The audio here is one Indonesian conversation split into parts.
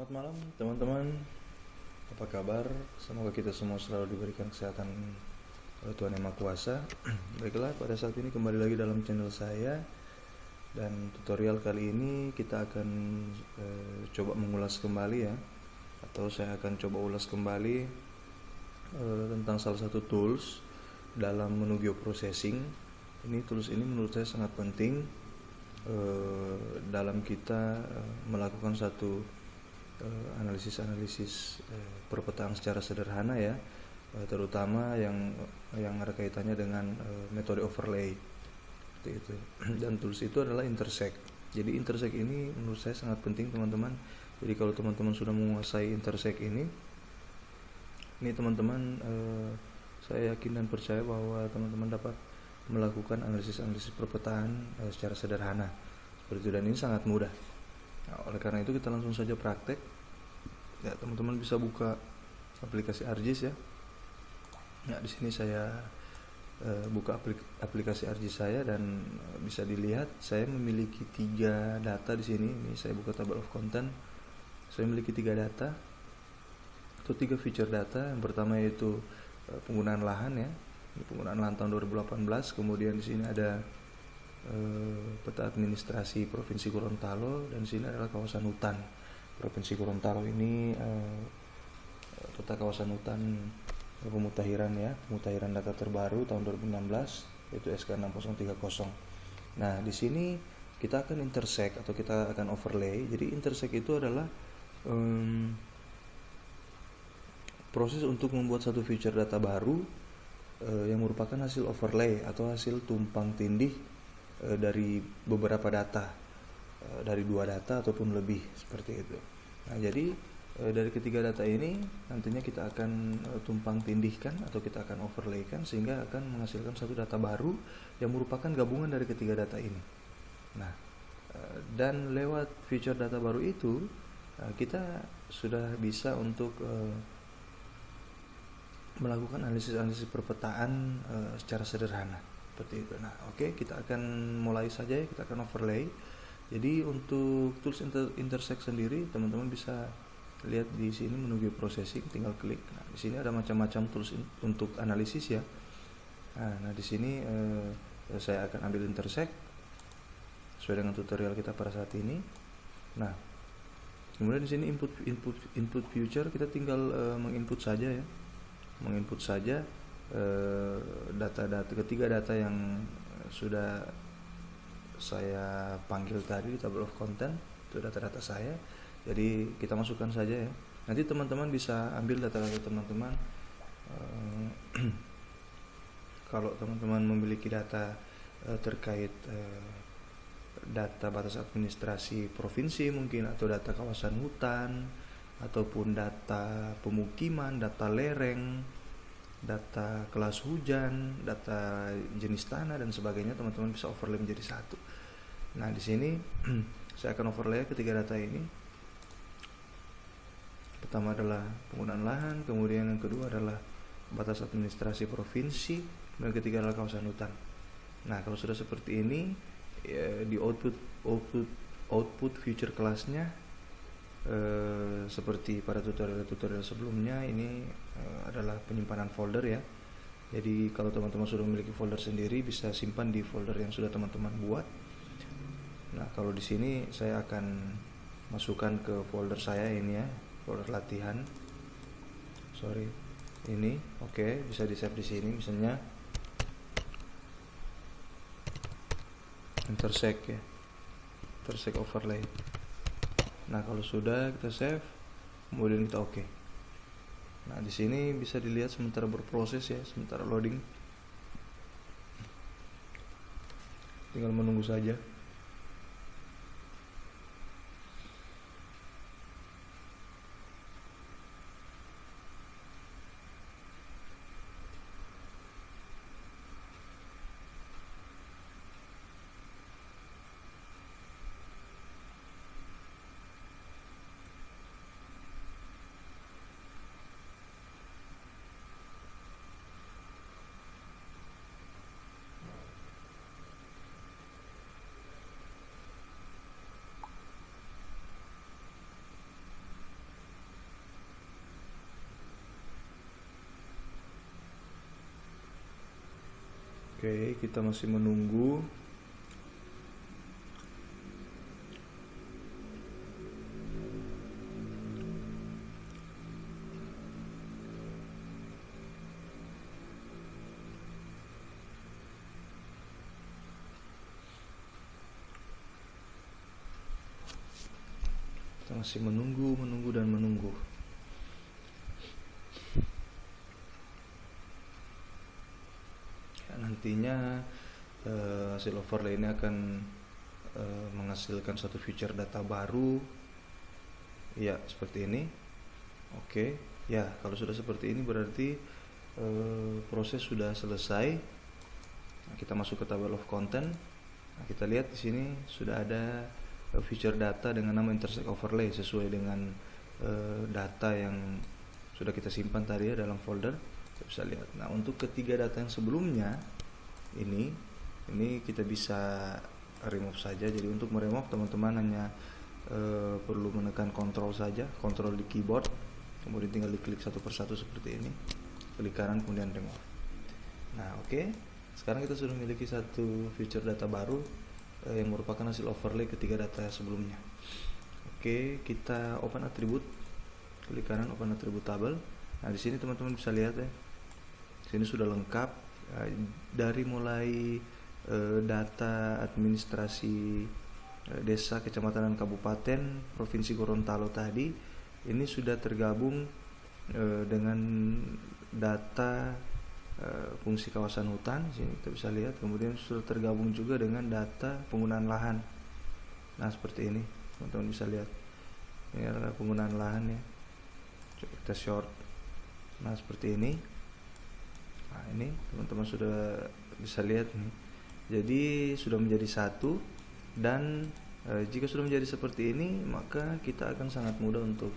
Selamat malam teman-teman, apa kabar? Semoga kita semua selalu diberikan kesehatan oleh Tuhan Yang Maha Kuasa. Baiklah, pada saat ini kembali lagi dalam channel saya. Dan tutorial kali ini kita akan coba mengulas kembali ya, atau saya akan coba ulas kembali tentang salah satu tools dalam menu geoprocessing. Tools ini menurut saya sangat penting dalam kita melakukan satu analisis perpetaan secara sederhana ya, terutama yang ada kaitannya dengan metode overlay seperti itu. Dan tools itu adalah intersect. Jadi intersect ini menurut saya sangat penting teman-teman. Jadi kalau teman-teman sudah menguasai intersect ini teman-teman, saya yakin dan percaya bahwa teman-teman dapat melakukan analisis perpetaan secara sederhana seperti itu, dan ini sangat mudah. Nah, oleh karena itu kita langsung saja praktek. Ya, teman-teman bisa buka aplikasi ArcGIS ya. Nah, di sini saya buka aplikasi ArcGIS saya, dan bisa dilihat saya memiliki 3 data di sini. Ini saya buka table of content. Saya memiliki 3 data atau 3 feature data. Yang pertama yaitu penggunaan lahan ya. Ini penggunaan lahan tahun 2018. Kemudian di sini ada peta administrasi Provinsi Gorontalo, dan di sini adalah kawasan hutan Provinsi Gorontalo. Ini peta kawasan hutan pemutahiran ya, pemutahiran data terbaru tahun 2016 yaitu SK 6030. Nah, di sini kita akan intersect atau kita akan overlay. Jadi intersect itu adalah proses untuk membuat satu feature data baru yang merupakan hasil overlay atau hasil tumpang tindih dari beberapa data, dari 2 data ataupun lebih seperti itu. Nah, jadi dari ketiga data ini nantinya kita akan tumpang tindihkan atau kita akan overlaykan sehingga akan menghasilkan satu data baru yang merupakan gabungan dari ketiga data ini. Nah, dan lewat feature data baru itu kita sudah bisa untuk melakukan analisis perpetaan secara sederhana seperti itu. Nah, oke, kita akan mulai saja ya, kita akan overlay. Jadi untuk tools intersect sendiri teman-teman bisa lihat di sini menu geoprocessing, tinggal klik. Nah, di sini ada macam-macam tools untuk analisis ya. Nah, di sini saya akan ambil intersect sesuai dengan tutorial kita pada saat ini. Nah, kemudian di sini input future, kita tinggal menginput saja ya. Menginput saja data-data, ketiga data yang sudah saya panggil tadi di table of content, itu data-data saya. Jadi kita masukkan saja ya. Nanti teman-teman bisa ambil data-data teman-teman. Kalau teman-teman memiliki data terkait data batas administrasi provinsi mungkin, atau data kawasan hutan, ataupun data pemukiman, data lereng, data kelas hujan, data jenis tanah dan sebagainya, teman-teman bisa overlay menjadi satu. Nah, di sini saya akan overlay ketiga data ini. Pertama adalah penggunaan lahan, kemudian yang kedua adalah batas administrasi provinsi, dan ketiga adalah kawasan hutan. Nah, kalau sudah seperti ini ya, di output future kelasnya seperti pada tutorial sebelumnya, ini adalah penyimpanan folder ya. Jadi kalau teman-teman sudah memiliki folder sendiri, bisa simpan di folder yang sudah teman-teman buat. Nah, kalau di sini saya akan masukkan ke folder saya ini ya, folder latihan. Ini oke, bisa di save di sini, misalnya intersect ya, intersect overlay. Nah, kalau sudah kita save, kemudian kita oke. Nah, di sini bisa dilihat sementara berproses ya, sementara loading. Tinggal menunggu saja. Oke, kita masih menunggu. Kita masih menunggu dan menunggu. Nantinya hasil overlay ini akan menghasilkan satu feature data baru ya, seperti ini. Oke ya, kalau sudah seperti ini berarti proses sudah selesai. Nah, kita masuk ke table of content. Nah, kita lihat di sini sudah ada feature data dengan nama intersect overlay sesuai dengan data yang sudah kita simpan tadi ya dalam folder. Kita bisa lihat. Nah, untuk ketiga data yang sebelumnya ini kita bisa remove saja. Jadi untuk meremove teman-teman hanya perlu menekan Ctrl saja, Ctrl di keyboard, kemudian tinggal diklik satu persatu seperti ini, klik kanan kemudian remove. Nah oke, sekarang kita sudah memiliki satu feature data baru yang merupakan hasil overlay ketiga data sebelumnya. Oke, kita open attribute, klik kanan open attribute table. Nah di sini teman-teman bisa lihat ya, sini sudah lengkap dari mulai data administrasi desa, kecamatan dan kabupaten provinsi Gorontalo tadi ini sudah tergabung dengan data fungsi kawasan hutan. Sini kita bisa lihat, kemudian sudah tergabung juga dengan data penggunaan lahan. Nah seperti ini teman-teman bisa lihat, ini adalah penggunaan lahan ya. Coba kita short. Nah seperti ini. Nah ini teman-teman sudah bisa lihat nih, jadi sudah menjadi satu. Dan jika sudah menjadi seperti ini, maka kita akan sangat mudah untuk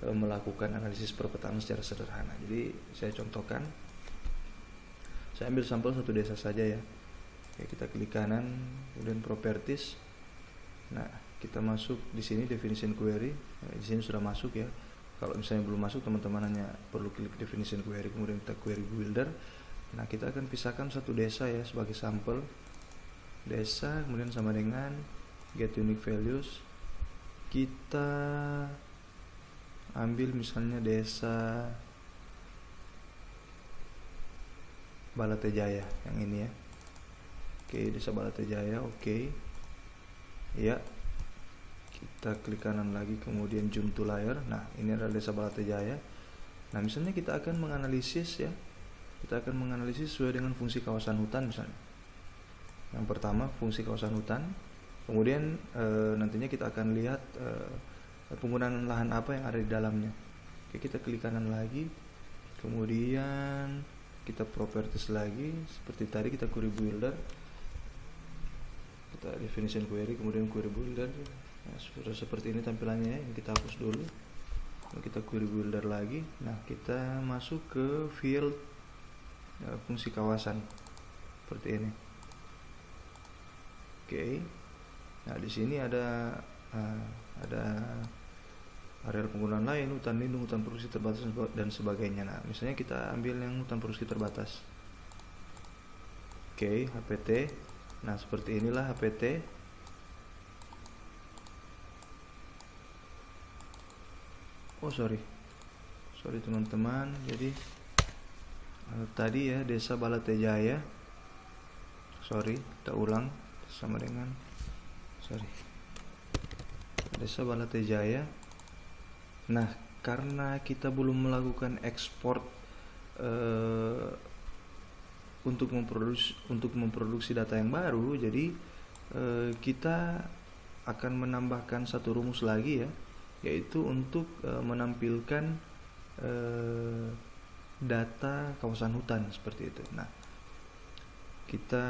melakukan analisis perpetaan secara sederhana. Jadi saya contohkan, saya ambil sampel satu desa saja ya. Oke, kita klik kanan kemudian properties. Nah kita masuk di sini definition query. Nah, di sini sudah masuk ya. Kalau misalnya belum masuk, teman-teman hanya perlu klik definition query, kemudian kita query builder. Nah kita akan pisahkan satu desa ya sebagai sampel desa, kemudian sama dengan get unique values. Kita ambil misalnya desa Balatejaya yang ini ya. Oke, desa Balatejaya. Oke ya, kita klik kanan lagi kemudian zoom to layer. Nah ini adalah desa Balatejaya. Nah misalnya kita akan menganalisis ya, kita akan menganalisis sesuai dengan fungsi kawasan hutan misalnya. Yang pertama fungsi kawasan hutan, kemudian nantinya kita akan lihat penggunaan lahan apa yang ada di dalamnya. Oke, kita klik kanan lagi, kemudian kita properties lagi seperti tadi, kita query builder, kita definition query, kemudian query builder. Nah, sudah seperti ini tampilannya ya. Yang kita hapus dulu, kita query builder lagi. Nah kita masuk ke field fungsi kawasan seperti ini. Oke. Nah di sini ada area penggunaan lain, hutan lindung, hutan produksi terbatas dan sebagainya. Nah misalnya kita ambil yang hutan produksi terbatas. Oke, HPT. Nah seperti inilah HPT. Oh sorry teman-teman, jadi tadi ya desa Balatejaya, kita ulang sama dengan desa Balatejaya. Nah karena kita belum melakukan ekspor untuk memproduksi data yang baru, jadi kita akan menambahkan satu rumus lagi ya, yaitu untuk menampilkan data kawasan hutan seperti itu. Nah kita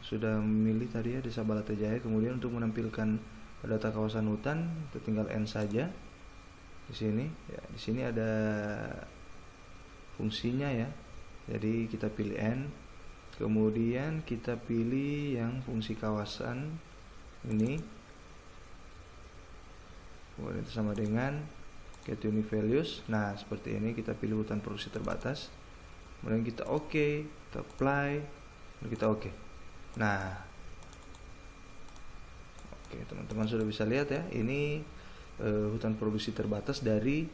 sudah memilih tadi ya desa Balatejaya, kemudian untuk menampilkan data kawasan hutan kita tinggal N saja di sini ya. Di sini ada fungsinya ya, jadi kita pilih N, kemudian kita pilih yang fungsi kawasan ini, kemudian itu sama dengan get unique values. Nah seperti ini, kita pilih hutan produksi terbatas, kemudian kita oke, kita apply. kita oke. Nah, oke, teman-teman sudah bisa lihat ya, ini hutan produksi terbatas dari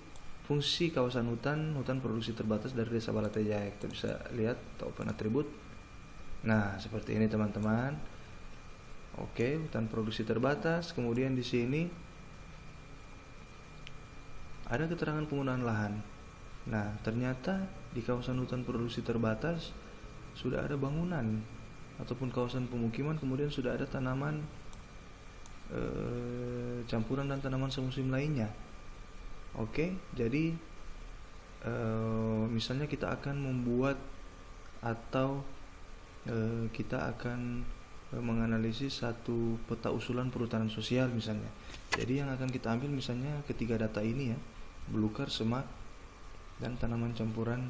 fungsi kawasan hutan produksi terbatas dari Desa Balatejaya. Kita bisa lihat, kita open atribut. Nah, seperti ini teman-teman. Oke, hutan produksi terbatas. Kemudian di sini ada keterangan penggunaan lahan. Nah, ternyata di kawasan hutan produksi terbatas sudah ada bangunan ataupun kawasan pemukiman, kemudian sudah ada tanaman campuran dan tanaman semusim lainnya. Oke, jadi misalnya kita akan membuat atau kita akan menganalisis satu peta usulan perhutanan sosial misalnya. Jadi yang akan kita ambil misalnya ketiga data ini ya, belukar, semak, dan tanaman campuran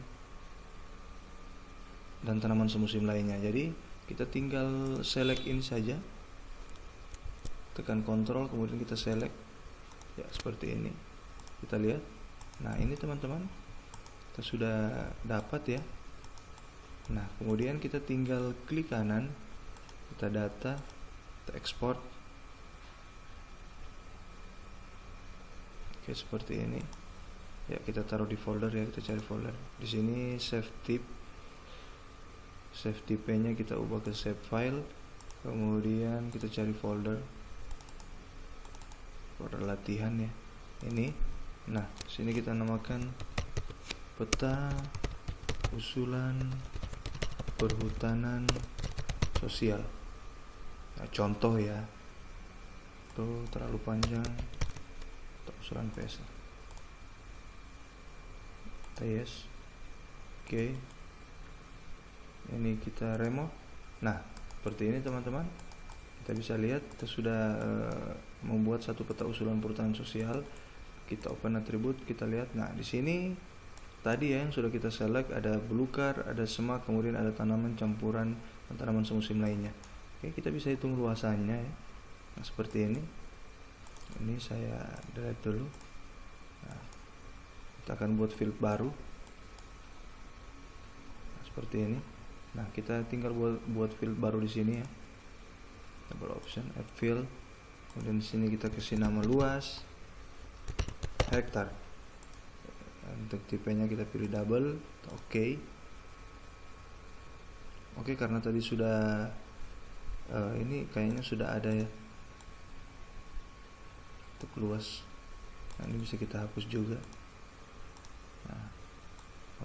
dan tanaman semusim lainnya. Jadi kita tinggal select ini saja, tekan kontrol, kemudian kita select ya, seperti ini. Kita lihat. Nah, ini teman-teman, kita sudah dapat ya. Nah, kemudian kita tinggal klik kanan, kita data, kita export. Oke, seperti ini. Ya, kita taruh di folder ya, kita cari folder. Di sini save type. Save type-nya kita ubah ke save file. Kemudian kita cari folder latihan ya. Ini. Nah, sini kita namakan peta usulan perhutanan sosial. Nah, contoh ya. Tuh terlalu panjang. Peta usulan PSA. Yes. Oke. Ini kita remote. Nah, seperti ini teman-teman. Kita bisa lihat kita sudah membuat satu peta usulan perhutanan sosial. Kita open atribut, kita lihat. Nah, di sini tadi ya yang sudah kita select ada belukar, ada semak, kemudian ada tanaman campuran dan tanaman semusim lainnya. Oke, kita bisa hitung luasannya ya. Nah, seperti ini. Ini saya delete dulu. Nah, kita akan buat field baru. Nah, seperti ini. Nah, kita tinggal buat field baru di sini ya. Double option, add field. Kemudian di sini kita kasih nama luas, hektar. Untuk tipenya kita pilih double. Oke. Oke, karena tadi sudah ini kayaknya sudah ada ya untuk luas. Nah, ini bisa kita hapus juga. Nah,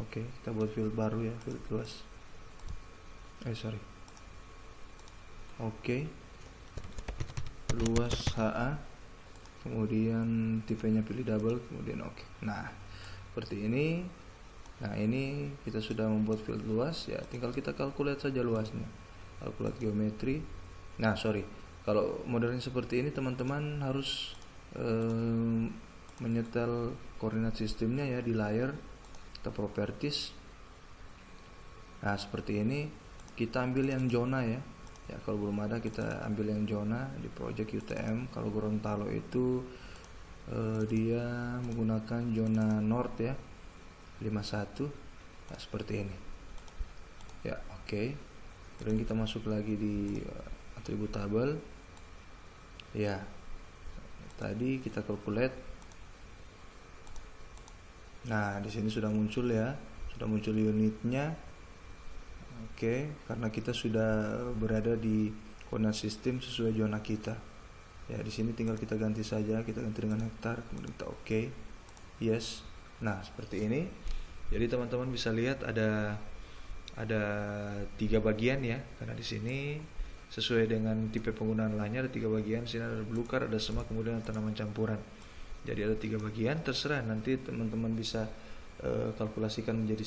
oke, kita buat field baru ya, field luas. Sorry. Oke. Luas HA. Kemudian tipenya pilih double, kemudian oke. Nah, seperti ini. Nah, ini kita sudah membuat field luas ya, tinggal kita calculate saja luasnya. Calculate geometri. Nah, sorry. Kalau modelnya seperti ini teman-teman harus menyetel koordinat sistemnya ya di layer atau properties. Nah, seperti ini kita ambil yang zona ya. Ya, kalau belum ada kita ambil yang zona di project UTM. Kalau Gorontalo itu dia menggunakan zona north ya, 51. Nah, seperti ini ya. Oke. Kemudian kita masuk lagi di atribut tabel ya. Tadi kita calculate. Nah, di sini sudah muncul ya, sudah muncul unitnya. Oke, karena kita sudah berada di koordinat sistem sesuai zona kita. Ya, di sini tinggal kita ganti saja, kita ganti dengan hektar, kemudian kita oke. Yes. Nah, seperti ini. Jadi teman-teman bisa lihat ada 3 bagian ya, karena di sini sesuai dengan tipe penggunaan lainnya ada 3 bagian. Sini ada belukar, ada semak, kemudian ada tanaman campuran. Jadi ada 3 bagian, terserah nanti teman-teman bisa kalkulasikan menjadi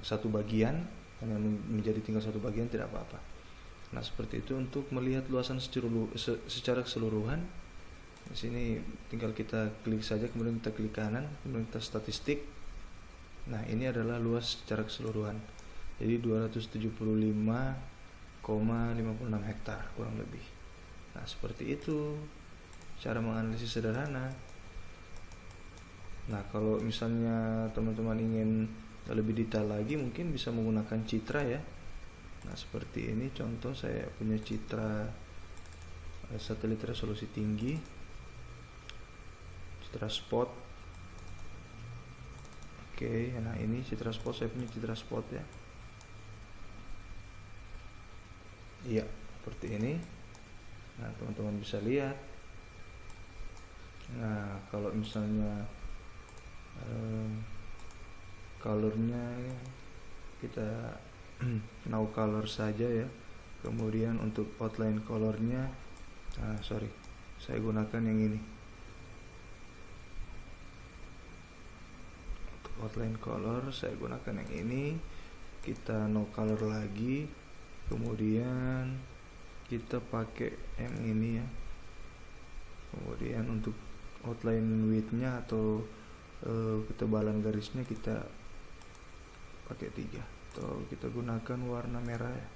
satu bagian, karena menjadi tinggal satu bagian tidak apa-apa. Nah, seperti itu untuk melihat luasan secara keseluruhan. Di sini tinggal kita klik saja, kemudian kita klik kanan, kemudian kita statistik. Nah, ini adalah luas secara keseluruhan. Jadi 275,56 hektar kurang lebih. Nah, seperti itu cara menganalisis sederhana. Nah, kalau misalnya teman-teman ingin lebih detail lagi mungkin bisa menggunakan citra ya. Nah seperti ini contoh, saya punya citra satelit resolusi tinggi, citra spot. Oke, nah ini citra spot, saya punya citra spot ya. Iya, seperti ini. Nah teman-teman bisa lihat. Nah kalau misalnya colornya kita no color saja ya. Kemudian untuk outline colornya, saya gunakan yang ini. Untuk outline color saya gunakan yang ini. Kita no color lagi, kemudian kita pakai yang ini ya. Kemudian untuk outline widthnya atau ketebalan garisnya kita pakai 3, atau kita gunakan warna merah ya.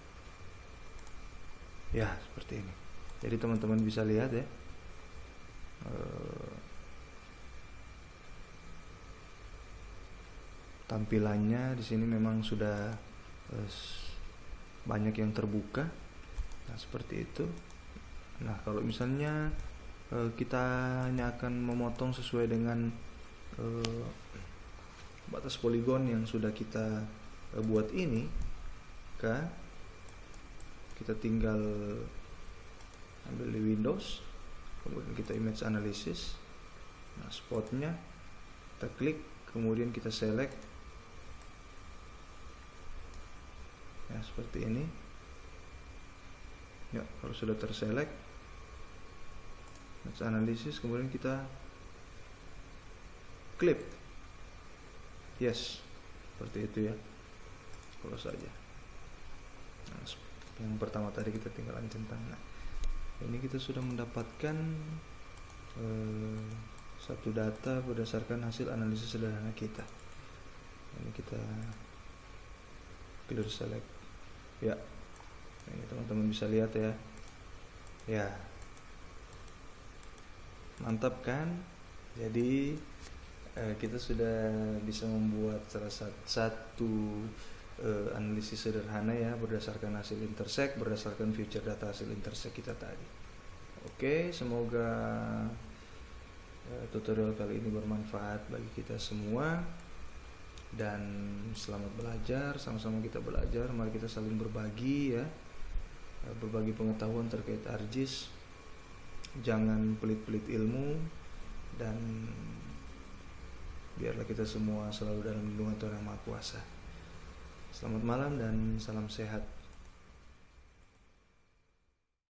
Ya seperti ini. Jadi teman-teman bisa lihat ya, tampilannya di sini memang sudah banyak yang terbuka. Nah seperti itu. Nah kalau misalnya kita hanya akan memotong sesuai dengan batas poligon yang sudah kita buat ini, kita tinggal ambil di Windows, kemudian kita image analysis. Nah spotnya kita klik, kemudian kita select ya seperti ini ya. Kalau sudah terselect image analysis, kemudian kita clip, yes, seperti itu ya. Kalau saja nah, yang pertama tadi kita tinggal centang. Nah ini kita sudah mendapatkan satu data berdasarkan hasil analisis sederhana kita. Ini kita clear select ya. Ini teman-teman bisa lihat ya. Ya mantap kan. Jadi kita sudah bisa membuat salah satu analisis sederhana ya, berdasarkan hasil intersect, berdasarkan future data hasil intersect kita tadi. Oke, semoga tutorial kali ini bermanfaat bagi kita semua, dan selamat belajar. Sama-sama kita belajar, mari kita saling berbagi ya, berbagi pengetahuan terkait ArcGIS. Jangan pelit-pelit ilmu, dan biarlah kita semua selalu dalam lindungan Tuhan Yang Maha Kuasa. Selamat malam dan salam sehat.